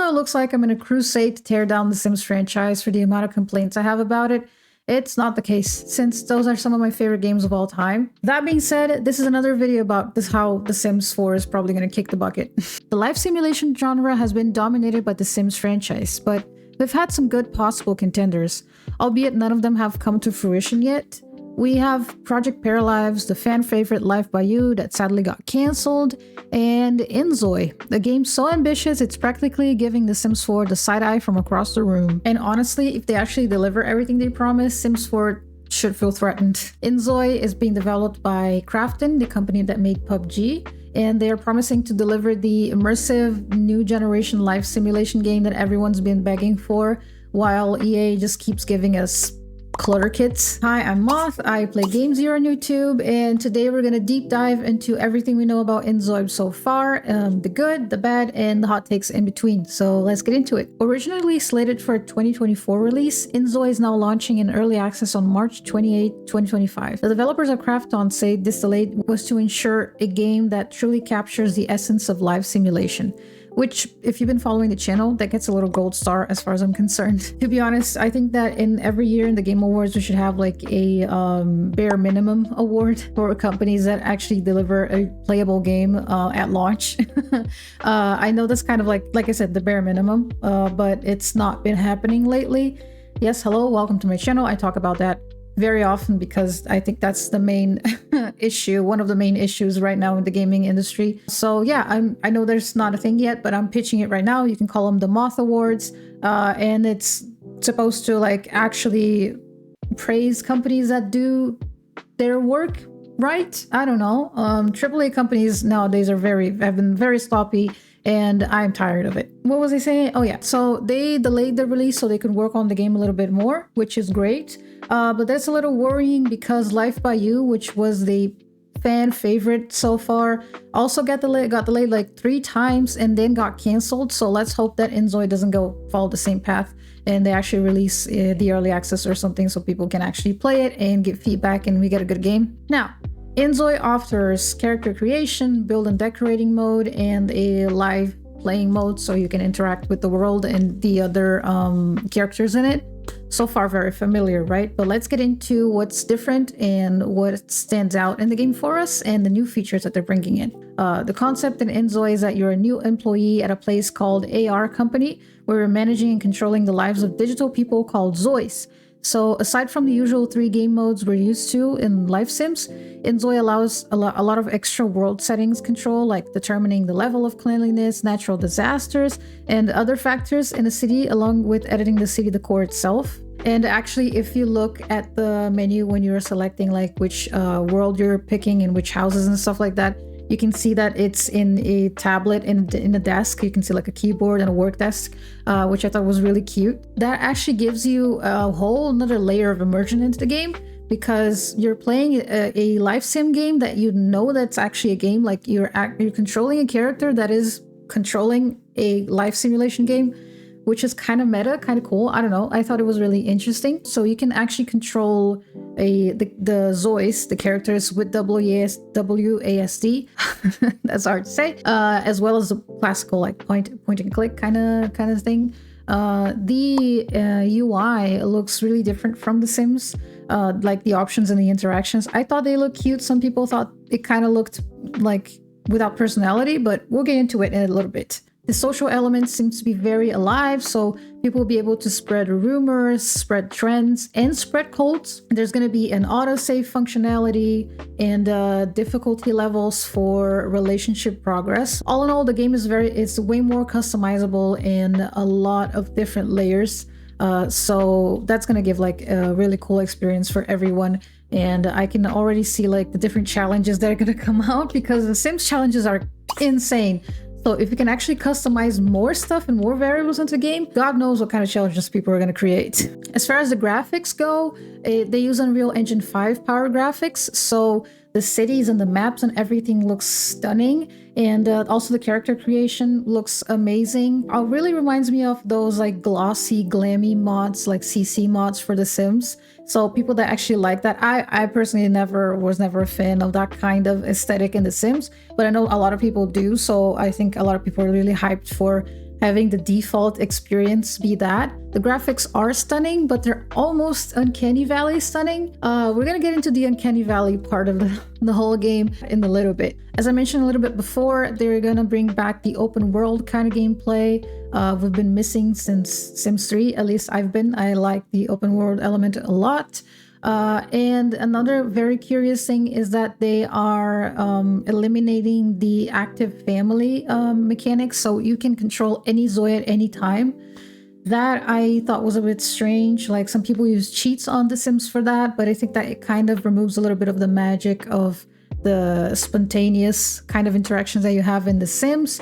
though it looks like I'm in a crusade to tear down the Sims franchise for the amount of complaints I have about it, it's not the case, since those are some of my favorite games of all time. That being said, this is another video about how The Sims 4 is probably going to kick the bucket. The life simulation genre has been dominated by the Sims franchise, but we've had some good possible contenders, albeit none of them have come to fruition yet. We have Project Paralives, the fan favorite Life by You that sadly got cancelled, and INZOI, a game so ambitious it's practically giving The Sims 4 the side eye from across the room. And honestly, if they actually deliver everything they promise, Sims 4 should feel threatened. INZOI is being developed by Krafton, the company that made PUBG, and they are promising to deliver the immersive new generation life simulation game that everyone's been begging for, while EA just keeps giving us clutter kits. Hi, I'm Moth. I play games here on YouTube, and today we're gonna deep dive into everything we know about INZOI so far, the good, the bad, and the hot takes in between. So let's get into it. Originally slated for a 2024 release, INZOI is now launching in early access on March 28, 2025. The developers of Krafton say this delay was to ensure a game that truly captures the essence of live simulation, which, if you've been following the channel, that gets a little gold star as far as I'm concerned. To be honest, I think that in every year in the Game Awards, we should have like a bare minimum award for companies that actually deliver a playable game at launch. I know that's kind of like I said, the bare minimum, but it's not been happening lately. Yes, hello, welcome to my channel. I talk about that very often because I think that's the main issue, one of the main issues right now in the gaming industry. So yeah, I know there's not a thing yet, but I'm pitching it right now. You can call them the Moth Awards, and it's supposed to like actually praise companies that do their work right. I don't know. AAA companies nowadays have been very sloppy, and I'm tired of it. What was I saying? Oh yeah, so they delayed the release so they could work on the game a little bit more, which is great. But that's a little worrying because Life by You, which was the fan favorite so far, also got delayed like 3 times and then got canceled. So let's hope that INZOI doesn't follow the same path and they actually release the early access or something so people can actually play it and give feedback and we get a good game. Now, INZOI offers character creation, build and decorating mode, and a live playing mode so you can interact with the world and the other characters in it. So far, very familiar, right? But let's get into what's different and what stands out in the game for us and the new features that they're bringing in. The concept in INZOI is that you're a new employee at a place called AR Company, where you're managing and controlling the lives of digital people called Zois. So aside from the usual 3 game modes we're used to in life sims, INZOI allows a lot of extra world settings control, like determining the level of cleanliness, natural disasters, and other factors in a city, along with editing the city decor itself. And actually, if you look at the menu when you're selecting like which world you're picking and which houses and stuff like that, you can see that it's in a tablet in a desk. You can see like a keyboard and a work desk, which I thought was really cute. That actually gives you a whole another layer of immersion into the game because you're playing a life sim game that you know that's actually a game. Like you're controlling a character that is controlling a life simulation game, which is kind of meta, kind of cool. I don't know. I thought it was really interesting. So you can actually control the Zois, the characters with WASD, that's hard to say, as well as the classical like point and click kind of thing. The UI looks really different from The Sims, like the options and the interactions. I thought they looked cute. Some people thought it kind of looked like without personality, but we'll get into it in a little bit. The social element seems to be very alive, so people will be able to spread rumors, spread trends, and spread cults. There's going to be an autosave functionality and difficulty levels for relationship progress. All in all, the game is it's way more customizable and a lot of different layers. So that's going to give like a really cool experience for everyone. And I can already see like the different challenges that are going to come out because the Sims challenges are insane. So if you can actually customize more stuff and more variables into the game, God knows what kind of challenges people are going to create. As far as the graphics go, they use Unreal Engine 5 power graphics. So the cities and the maps and everything looks stunning. And also the character creation looks amazing. It really reminds me of those like glossy, glammy mods, like CC mods for The Sims. So people that actually like that, I personally was never a fan of that kind of aesthetic in The Sims, but I know a lot of people do. So I think a lot of people are really hyped for having the default experience be that. The graphics are stunning, but they're almost Uncanny Valley stunning. We're gonna get into the Uncanny Valley part of the whole game in a little bit. As I mentioned a little bit before, they're gonna bring back the open world kind of gameplay. We've been missing since Sims 3, at least I've been. I like the open world element a lot. And another very curious thing is that they are eliminating the active family mechanics, so you can control any Zoi at any time. That I thought was a bit strange. Like, some people use cheats on The Sims for that, but I think that it kind of removes a little bit of the magic of the spontaneous kind of interactions that you have in The Sims.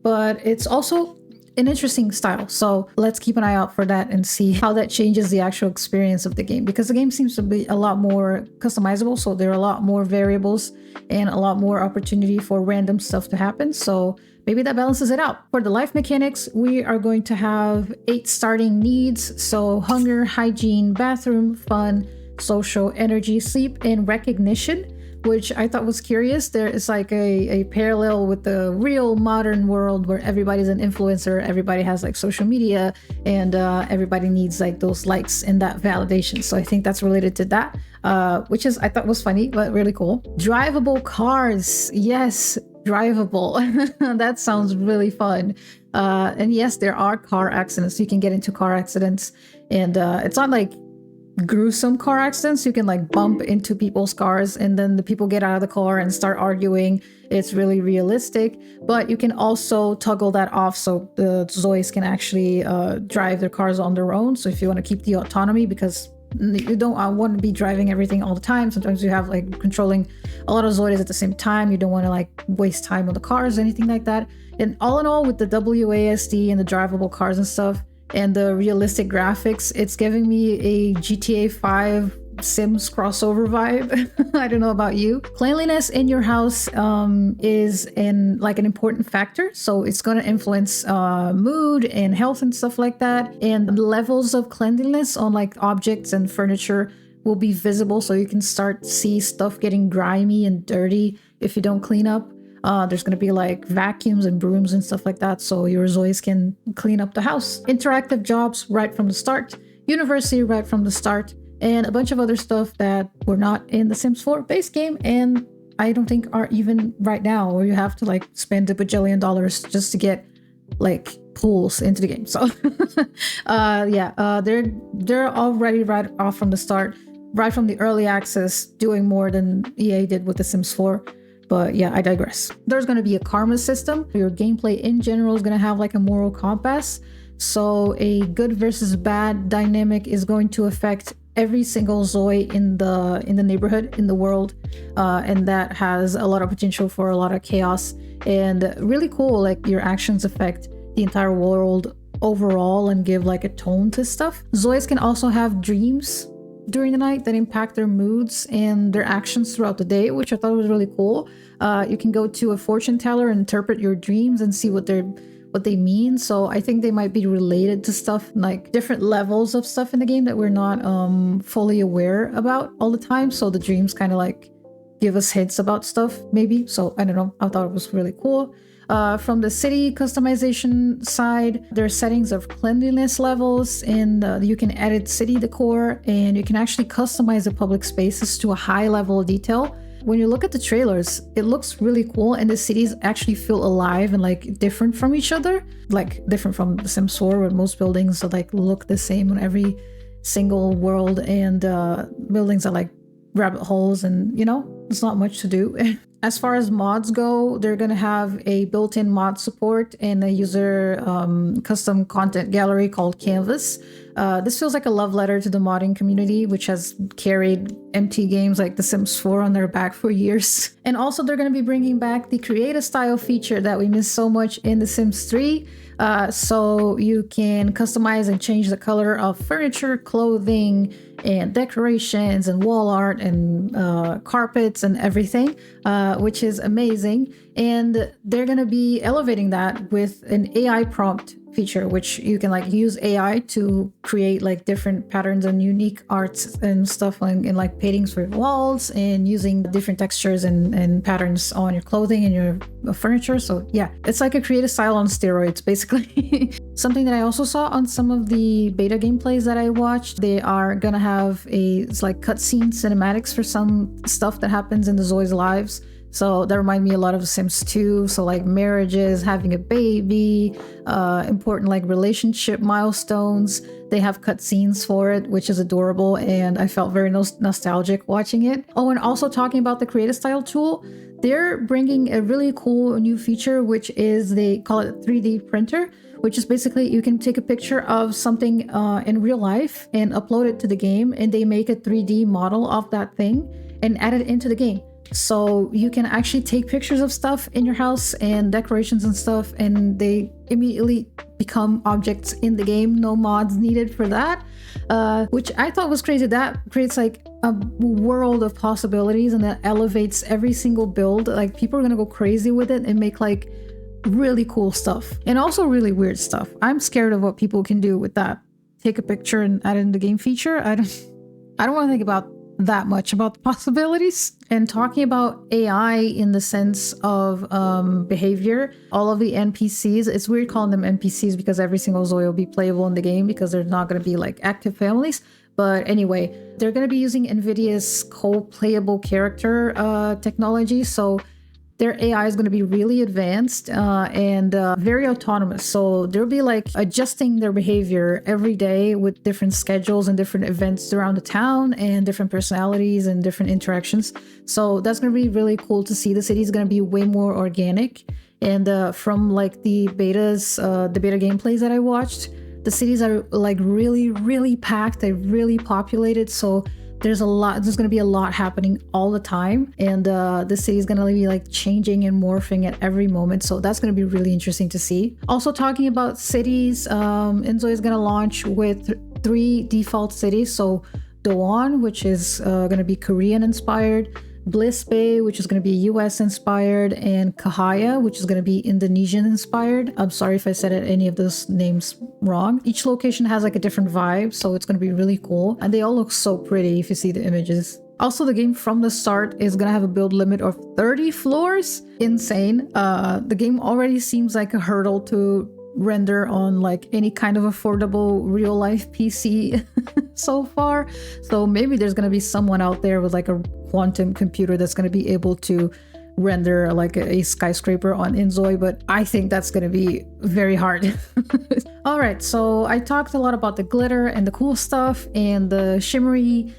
But it's also an interesting style, so let's keep an eye out for that and see how that changes the actual experience of the game, because the game seems to be a lot more customizable, so there are a lot more variables and a lot more opportunity for random stuff to happen, so maybe that balances it out. For the life mechanics, we are going to have 8 starting needs, so hunger, hygiene, bathroom, fun, social, energy, sleep, and recognition, which I thought was curious. There is like a parallel with the real modern world where everybody's an influencer, everybody has like social media, and everybody needs like those likes and that validation. So I think that's related to that, which is, I thought was funny, but really cool. Drivable cars. Yes, drivable. That sounds really fun. And yes, there are car accidents. You can get into car accidents, and it's not like gruesome car accidents. You can like bump into people's cars and then the people get out of the car and start arguing. It's really realistic, but you can also toggle that off so the Zois can actually drive their cars on their own. So if you want to keep the autonomy, because you don't want to be driving everything all the time. Sometimes you have like controlling a lot of Zois at the same time. You don't want to like waste time on the cars or anything like that. And all in all, with the WASD and the drivable cars and stuff, and the realistic graphics, it's giving me a GTA 5 Sims crossover vibe. I don't know about you. Cleanliness in your house is an important factor, so it's going to influence mood and health and stuff like that. And the levels of cleanliness on like objects and furniture will be visible, so you can start to see stuff getting grimy and dirty if you don't clean up. There's going to be like vacuums and brooms and stuff like that, so your Zois can clean up the house. Interactive jobs right from the start, university right from the start, and a bunch of other stuff that were not in the Sims 4 base game, and I don't think are even right now, where you have to like spend $1 bajillion just to get like pools into the game. So they're already right off from the start, right from the early access, doing more than EA did with the Sims 4. But yeah, I digress. There's going to be a karma system. Your gameplay in general is going to have like a moral compass. So a good versus bad dynamic is going to affect every single Zoi in the neighborhood, in the world. And that has a lot of potential for a lot of chaos. And really cool, like your actions affect the entire world overall and give like a tone to stuff. Zois can also have dreams during the night that impact their moods and their actions throughout the day, which I thought was really cool. You can go to a fortune teller and interpret your dreams and see what they mean. So I think they might be related to stuff like different levels of stuff in the game that we're not fully aware about all the time. So the dreams kind of like give us hints about stuff maybe. So I don't know, I thought it was really cool. From the city customization side, there are settings of cleanliness levels, and you can edit city decor, and you can actually customize the public spaces to a high level of detail. When you look at the trailers, it looks really cool, and the cities actually feel alive and like different from each other, like different from The Sims 4, where most buildings like look the same on every single world, and buildings are like rabbit holes, and you know, there's not much to do. As far as mods go, they're going to have a built-in mod support and a user custom content gallery called Canvas. This feels like a love letter to the modding community, which has carried MT games like The Sims 4 on their back for years. And also they're going to be bringing back the create a style feature that we missed so much in The Sims 3. So you can customize and change the color of furniture, clothing, and decorations and wall art and carpets and everything, which is amazing. And they're going to be elevating that with an AI prompt feature, which you can like use AI to create like different patterns and unique arts and stuff in like paintings for your walls and using different textures and patterns on your clothing and your furniture. So yeah, it's like a creative style on steroids, basically. Something that I also saw on some of the beta gameplays that I watched, they are gonna have it's like cutscene cinematics for some stuff that happens in the Zois lives. So that remind me a lot of Sims 2. So like marriages, having a baby, important like relationship milestones. They have cutscenes for it, which is adorable. And I felt very nostalgic watching it. Oh, and also talking about the creative style tool, they're bringing a really cool new feature, which is they call it 3D printer, which is basically you can take a picture of something in real life and upload it to the game, and they make a 3D model of that thing and add it into the game. So you can actually take pictures of stuff in your house and decorations and stuff, and they immediately become objects in the game. No mods needed for that, which I thought was crazy. That creates like a world of possibilities, and that elevates every single build. Like people are gonna go crazy with it and make like really cool stuff and also really weird stuff. I'm scared of what people can do with that. Take a picture and add it in the game feature. I don't want to think about that much about the possibilities. And talking about AI in the sense of behavior, all of the NPCs, it's weird calling them NPCs because every single Zoe will be playable in the game because they're not going to be like active families. But anyway, they're going to be using NVIDIA's co-playable character technology. So their AI is going to be really advanced and very autonomous. So they'll be like adjusting their behavior every day with different schedules and different events around the town and different personalities and different interactions. So that's going to be really cool to see. The city is going to be way more organic. And from like the beta gameplays that I watched, the cities are like really, really packed. They're really populated. So there's going to be a lot happening all the time, and the city is going to be like changing and morphing at every moment. So that's going to be really interesting to see. Also talking about cities, INZOI is going to launch with 3 default cities. So Doan, which is going to be Korean inspired, Bliss Bay, which is going to be US inspired, and Kahaya, which is going to be Indonesian inspired. I'm sorry if I said any of those names wrong. Each location has like a different vibe, so it's going to be really cool. And they all look so pretty if you see the images. Also, the game from the start is going to have a build limit of 30 floors. Insane. The game already seems like a hurdle to render on like any kind of affordable real life PC so far. So maybe there's going to be someone out there with like a quantum computer that's going to be able to render like a skyscraper on INZOI, but I think that's going to be very hard. All right, so I talked a lot about the glitter and the cool stuff and the shimmery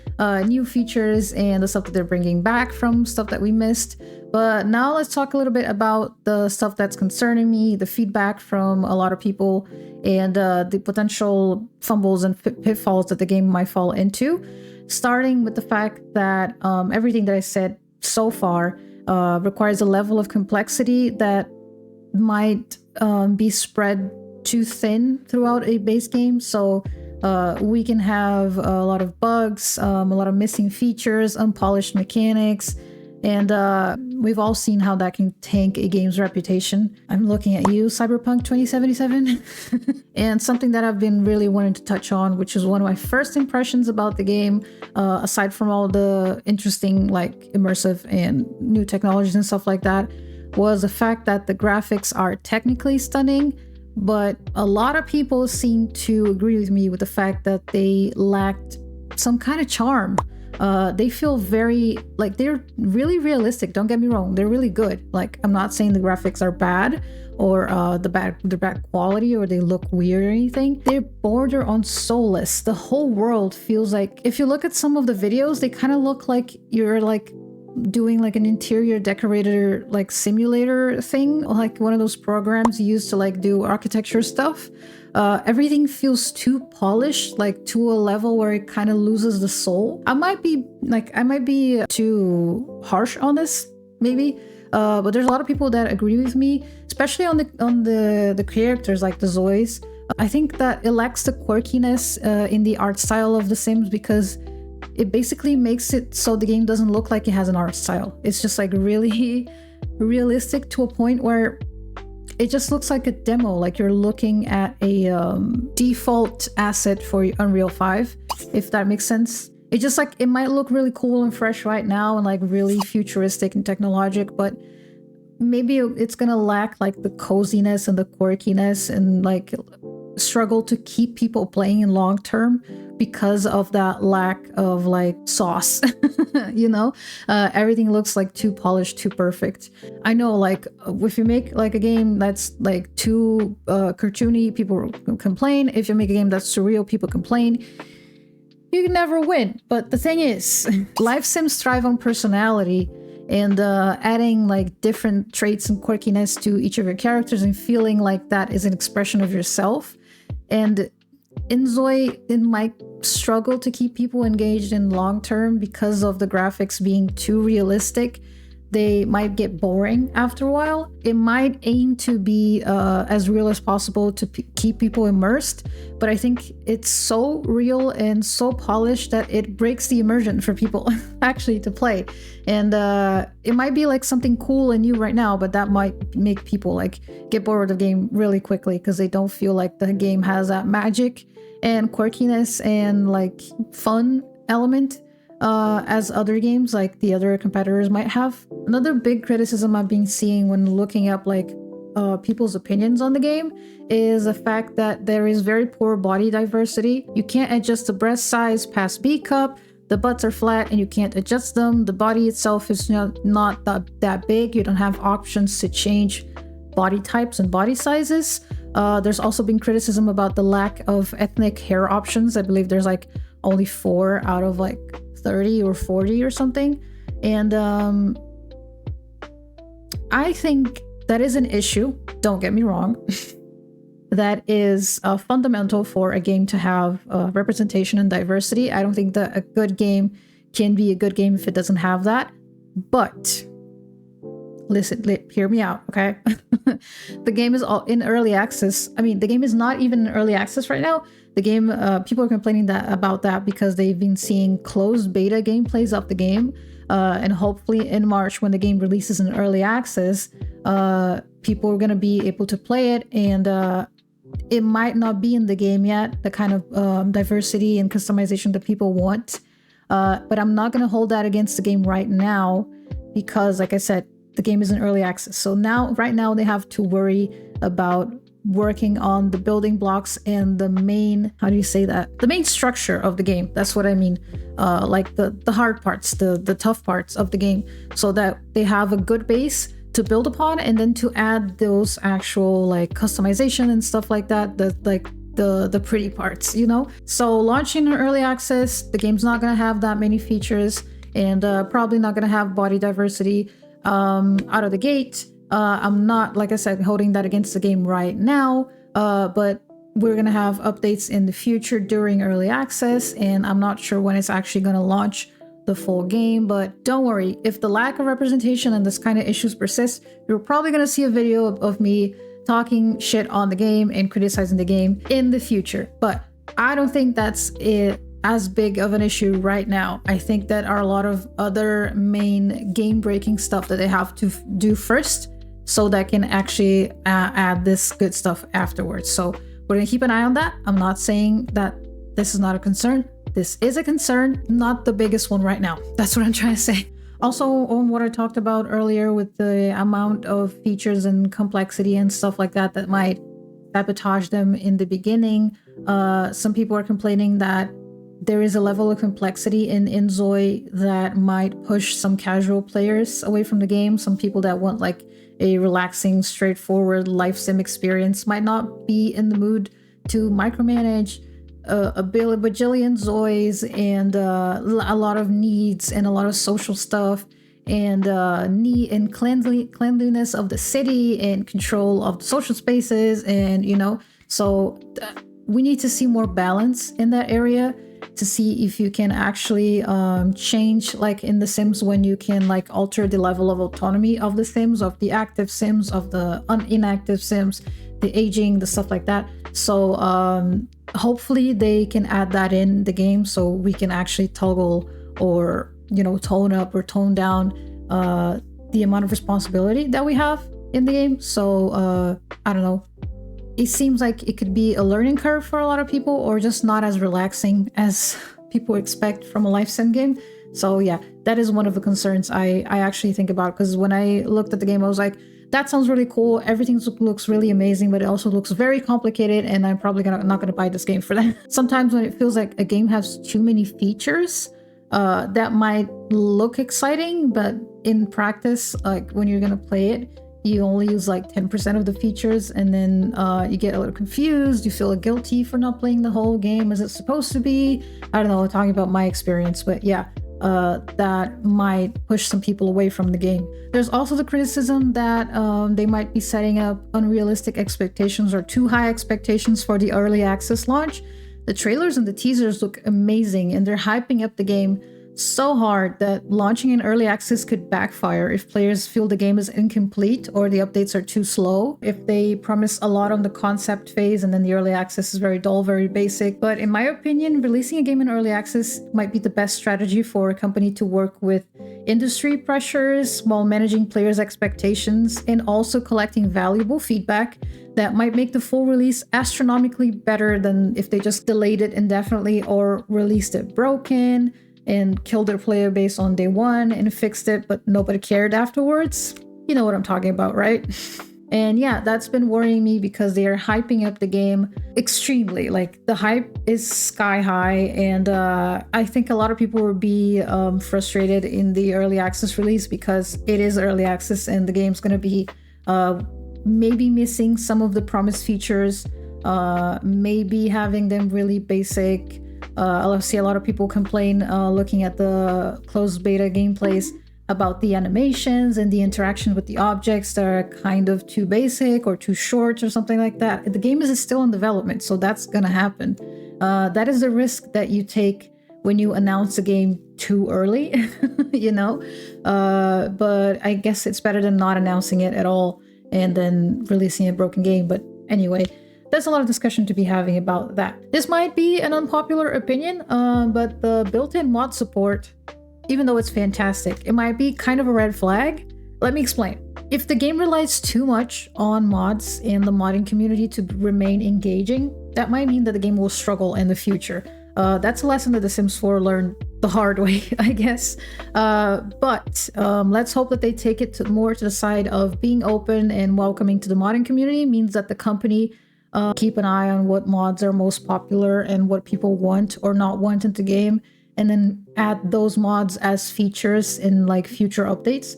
new features and the stuff that they're bringing back from stuff that we missed. But now let's talk a little bit about the stuff that's concerning me, the feedback from a lot of people, and the potential fumbles and pitfalls that the game might fall into. Starting with the fact that everything that I said so far requires a level of complexity that might be spread too thin throughout a base game. So we can have a lot of bugs, a lot of missing features, unpolished mechanics, and we've all seen how that can tank a game's reputation. I'm looking at you, Cyberpunk 2077. And something that I've been really wanting to touch on, which is one of my first impressions about the game, aside from all the interesting like immersive and new technologies and stuff like that, was the fact that the graphics are technically stunning, but a lot of people seem to agree with me with the fact that they lacked some kind of charm. They feel very like they're really realistic. Don't get me wrong, they're really good. Like, I'm not saying the graphics are bad or they're bad quality or they look weird or anything. They border on soulless. The whole world feels like, if you look at some of the videos, they kind of look like you're like doing like an interior decorator like simulator thing, like one of those programs used to like do architecture stuff. Everything feels too polished, like to a level where it kind of loses the soul. I might be too harsh on this, maybe, but there's a lot of people that agree with me, especially on the characters like the Zois. I think that it lacks the quirkiness in the art style of The Sims, because it basically makes it so the game doesn't look like it has an art style. It's just like really realistic to a point where it just looks like a demo, like you're looking at a default asset for Unreal 5, if that makes sense. It just like, it might look really cool and fresh right now and like really futuristic and technologic, but maybe it's gonna lack like the coziness and the quirkiness and like struggle to keep people playing in long term because of that lack of like sauce. You know, everything looks like too polished, too perfect. I know, like if you make like a game that's like too cartoony, people complain. If you make a game that's surreal, people complain. You can never win. But the thing is, life sims thrive on personality, and adding like different traits and quirkiness to each of your characters and feeling like that is an expression of yourself. And INZOI, it might struggle to keep people engaged in long term because of the graphics being too realistic. They might get boring after a while. It might aim to be as real as possible to keep people immersed, but I think it's so real and so polished that it breaks the immersion for people actually to play. And it might be like something cool and new right now, but that might make people like get bored of the game really quickly because they don't feel like the game has that magic and quirkiness and like fun element as other games like the other competitors might have. Another big criticism I've been seeing when looking up like people's opinions on the game is the fact that there is very poor body diversity. You can't adjust the breast size past B cup, the butts are flat and you can't adjust them, the body itself is not that big, you don't have options to change body types and body sizes. There's also been criticism about the lack of ethnic hair options. I believe there's like only 4 out of like 30 or 40 or something. And I think that is an issue, don't get me wrong. That is fundamental for a game to have representation and diversity. I don't think that a good game can be a good game if it doesn't have that. But listen, hear me out, okay? The game is all in early access. I mean, the game is not even in early access right now. The game, people are complaining about that because they've been seeing closed beta gameplays of the game. And hopefully in March, when the game releases in early access, people are going to be able to play it. And it might not be in the game yet, the kind of diversity and customization that people want. But I'm not going to hold that against the game right now because, like I said, the game is in early access. So right now they have to worry about working on the building blocks and the main, how do you say that? The main structure of the game. That's what I mean. Like the hard parts, the tough parts of the game, so that they have a good base to build upon, and then to add those actual like customization and stuff like that, the pretty parts, you know? So launching in early access, the game's not gonna have that many features, and probably not gonna have body diversity out of the gate. I'm not, like I said, holding that against the game right now, but we're gonna have updates in the future during early access, and I'm not sure when it's actually gonna launch the full game. But don't worry, if the lack of representation and this kind of issues persist, you're probably gonna see a video of me talking shit on the game and criticizing the game in the future. But I don't think that's as big of an issue right now. I think that are a lot of other main game-breaking stuff that they have to do first, so that can actually add this good stuff afterwards. So we're gonna keep an eye on that. I'm not saying that this is not a concern. This is a concern, not the biggest one right now. That's what I'm trying to say. Also, on what I talked about earlier with the amount of features and complexity and stuff like that that might sabotage them in the beginning, some people are complaining that there is a level of complexity in INZOI that might push some casual players away from the game. Some people that want like a relaxing, straightforward life sim experience might not be in the mood to micromanage a bajillion Zois and a lot of needs and a lot of social stuff and need and cleanliness of the city and control of the social spaces, and you know, so we need to see more balance in that area to see if you can actually change, like in the Sims, when you can like alter the level of autonomy of the Sims, of the active Sims, of the inactive Sims, the aging, the stuff like that. So hopefully they can add that in the game so we can actually toggle or, you know, tone up or tone down the amount of responsibility that we have in the game. So I don't know. It seems like it could be a learning curve for a lot of people, or just not as relaxing as people expect from a life sim game. So yeah, that is one of the concerns I actually think about, because when I looked at the game, I was like, that sounds really cool. Everything looks really amazing, but it also looks very complicated, and I'm probably not gonna buy this game for that. Sometimes when it feels like a game has too many features, that might look exciting, but in practice, like when you're gonna play it, you only use like 10% of the features, and then you get a little confused. You feel guilty for not playing the whole game as it's supposed to be. I don't know, talking about my experience, but yeah, that might push some people away from the game. There's also the criticism that they might be setting up unrealistic expectations or too high expectations for the early access launch. The trailers and the teasers look amazing, and they're hyping up the game so hard that launching in early access could backfire if players feel the game is incomplete or the updates are too slow. If they promise a lot on the concept phase and then the early access is very dull, very basic. But in my opinion, releasing a game in early access might be the best strategy for a company to work with industry pressures while managing players' expectations and also collecting valuable feedback that might make the full release astronomically better than if they just delayed it indefinitely or released it broken and killed their player base on day one and fixed it, but nobody cared afterwards. You know what I'm talking about, right? And yeah, that's been worrying me because they are hyping up the game extremely. Like, the hype is sky high, and I think a lot of people will be frustrated in the early access release because it is early access and the game's going to be maybe missing some of the promised features, maybe having them really basic. I'll see a lot of people complain looking at the closed beta gameplays about the animations and the interaction with the objects that are kind of too basic or too short or something like that. The game is still in development, so that's gonna happen. That is the risk that you take when you announce a game too early, you know? But I guess it's better than not announcing it at all and then releasing a broken game. But anyway, there's a lot of discussion to be having about that. This might be an unpopular opinion, but the built-in mod support, even though it's fantastic, it might be kind of a red flag. Let me explain. If the game relies too much on mods and the modding community to remain engaging, that might mean that the game will struggle in the future. That's a lesson that The Sims 4 learned the hard way, I guess. But let's hope that they take it more to the side of being open and welcoming to the modding community. Means that the company keep an eye on what mods are most popular and what people want or not want in the game, and then add those mods as features in like future updates.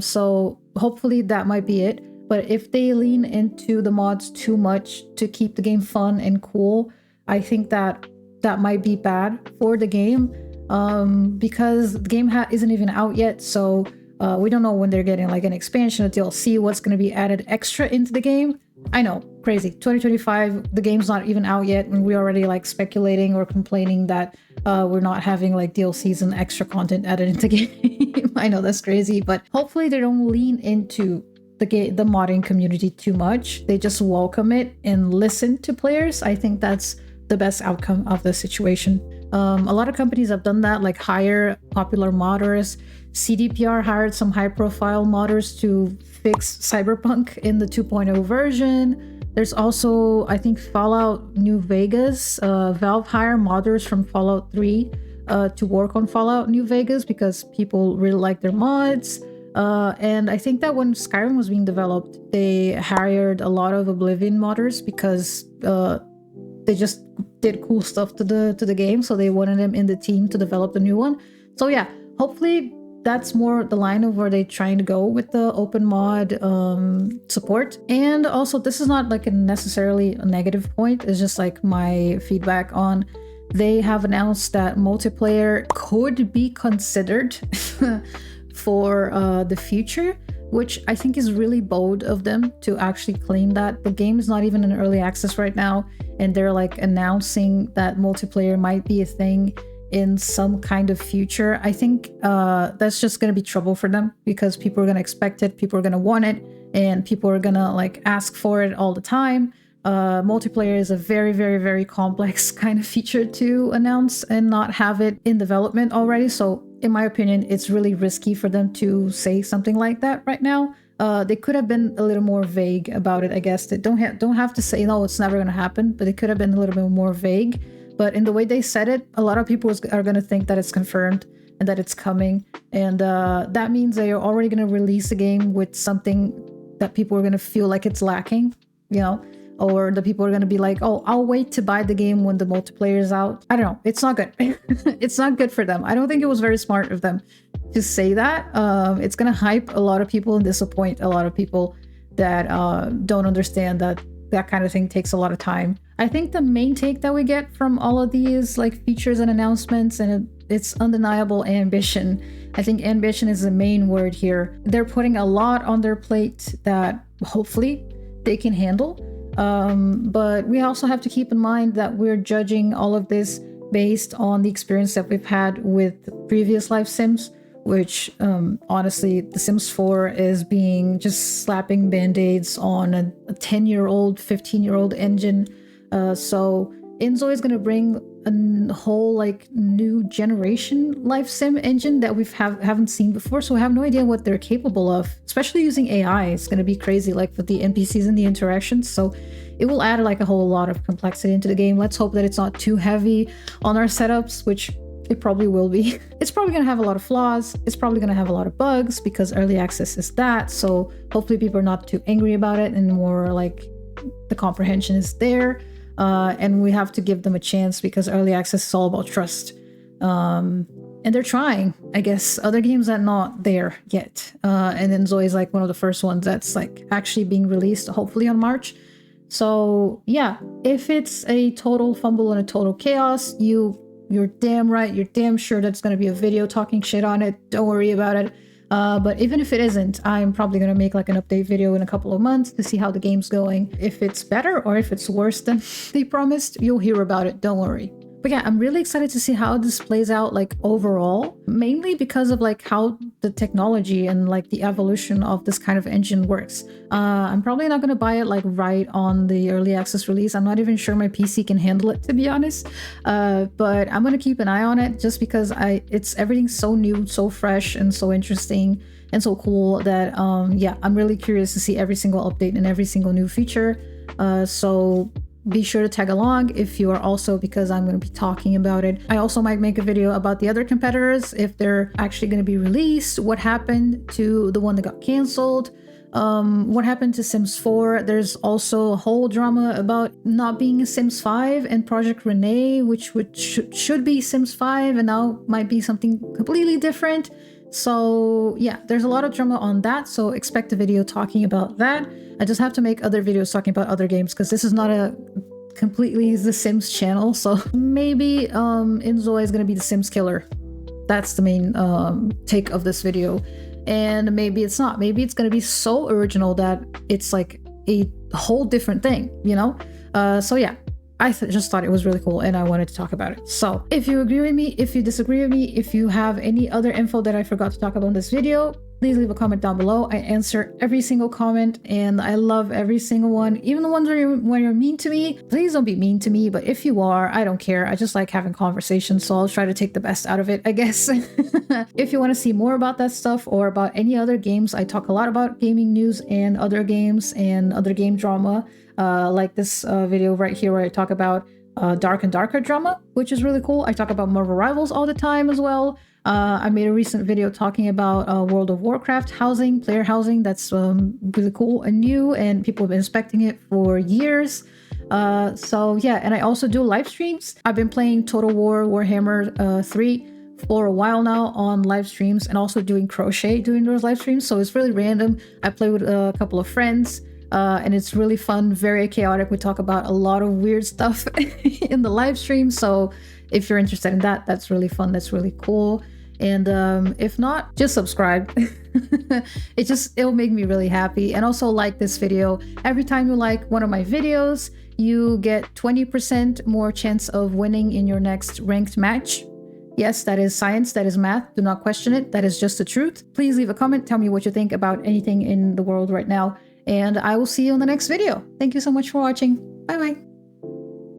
So hopefully that might be it. But if they lean into the mods too much to keep the game fun and cool, I think that might be bad for the game, because the game isn't even out yet. So we don't know when they're getting like an expansion, a DLC, what's going to be added extra into the game. I know, crazy. 2025, the game's not even out yet, and we're already like speculating or complaining that we're not having like DLCs and extra content added into the game. I know that's crazy, but hopefully they don't lean into the modding community too much. They just welcome it and listen to players. I think that's the best outcome of the situation. A lot of companies have done that, like hire popular modders. CDPR hired some high-profile modders to fix Cyberpunk in the 2.0 version. There's also, I think, Fallout New Vegas. Valve hired modders from Fallout 3 to work on Fallout New Vegas because people really like their mods. And I think that when Skyrim was being developed, they hired a lot of Oblivion modders because they just did cool stuff to the game, so they wanted them in the team to develop the new one. So yeah, hopefully that's more the line of where they're trying to go with the open mod support. And also, this is not like necessarily a negative point, it's just like my feedback on, they have announced that multiplayer could be considered for the future, which I think is really bold of them to actually claim that. The game is not even in early access right now, and they're like announcing that multiplayer might be a thing in some kind of future. I think that's just going to be trouble for them because people are going to expect it, people are going to want it, and people are going to like ask for it all the time. Multiplayer is a very, very, very complex kind of feature to announce and not have it in development already. So in my opinion, it's really risky for them to say something like that right now. They could have been a little more vague about it, I guess. They don't have to say, no, it's never going to happen, but they could have been a little bit more vague. But in the way they said it, a lot of people are going to think that it's confirmed and that it's coming. And that means they are already going to release a game with something that people are going to feel like it's lacking, you know? Or the people are going to be like, oh, I'll wait to buy the game when the multiplayer is out. I don't know. It's not good. It's not good for them. I don't think it was very smart of them to say that. It's going to hype a lot of people and disappoint a lot of people that don't understand that that kind of thing takes a lot of time. I think the main take that we get from all of these like features and announcements, and it's undeniable ambition. I think ambition is the main word here. They're putting a lot on their plate that hopefully they can handle. But we also have to keep in mind that we're judging all of this based on the experience that we've had with previous live sims, which honestly, The Sims 4 is being just slapping band-aids on a 10-year-old, 15-year-old engine. So INZOI is going to bring a whole like new generation live sim engine that we haven't seen before. So we have no idea what they're capable of, especially using AI. It's going to be crazy, like with the NPCs and the interactions. So it will add like a whole lot of complexity into the game. Let's hope that it's not too heavy on our setups, which it probably will be. It's probably going to have a lot of flaws. It's probably going to have a lot of bugs because early access is that. So hopefully people are not too angry about it and more like the comprehension is there. And we have to give them a chance because early access is all about trust. And they're trying, I guess. Other games are not there yet. And then Zois is like one of the first ones that's like actually being released, hopefully on March. So yeah, if it's a total fumble and a total chaos, you're damn right, you're damn sure that's going to be a video talking shit on it. Don't worry about it. But even if it isn't, I'm probably going to make like an update video in a couple of months to see how the game's going. If it's better or if it's worse than they promised, you'll hear about it. Don't worry. But yeah, I'm really excited to see how this plays out like overall, mainly because of like how the technology and like the evolution of this kind of engine works. I'm probably not going to buy it like right on the early access release. I'm not even sure my PC can handle it, to be honest. But I'm going to keep an eye on it just because everything's so new, so fresh, and so interesting and so cool that yeah, I'm really curious to see every single update and every single new feature. So be sure to tag along if you are also, because I'm going to be talking about it. I also might make a video about the other competitors, if they're actually going to be released, what happened to the one that got canceled, what happened to Sims 4. There's also a whole drama about not being a Sims 5 and Project Renee, which should be Sims 5 and now might be something completely different. So yeah, there's a lot of drama on that, so expect a video talking about that. I just have to make other videos talking about other games because this is not a completely The Sims channel. So maybe INZOI is going to be the Sims killer. That's the main take of this video. And maybe it's not. Maybe it's going to be so original that it's like a whole different thing, you know? So yeah. I just thought it was really cool and I wanted to talk about it. So if you agree with me, if you disagree with me, if you have any other info that I forgot to talk about in this video, please leave a comment down below. I answer every single comment and I love every single one. Even the ones where you're mean to me, please don't be mean to me. But if you are, I don't care. I just like having conversations. So I'll try to take the best out of it, I guess. If you want to see more about that stuff or about any other games, I talk a lot about gaming news and other games and other game drama. Like this video right here where I talk about dark and darker drama, which is really cool. I talk about Marvel Rivals all the time as well. I made a recent video talking about World of Warcraft housing, player housing. That's really cool and new, and people have been expecting it for years. So yeah, and I also do live streams. I've been playing Total War Warhammer 3 for a while now on live streams, and also doing crochet during those live streams. So it's really random. I play with a couple of friends. And it's really fun, very chaotic. We talk about a lot of weird stuff in the live stream. So if you're interested in that, that's really fun. That's really cool. And if not, just subscribe. It'll make me really happy. And also like this video. Every time you like one of my videos, you get 20% more chance of winning in your next ranked match. Yes, that is science, that is math. Do not question it. That is just the truth. Please leave a comment. Tell me what you think about anything in the world right now. And I will see you in the next video. Thank you so much for watching. Bye bye.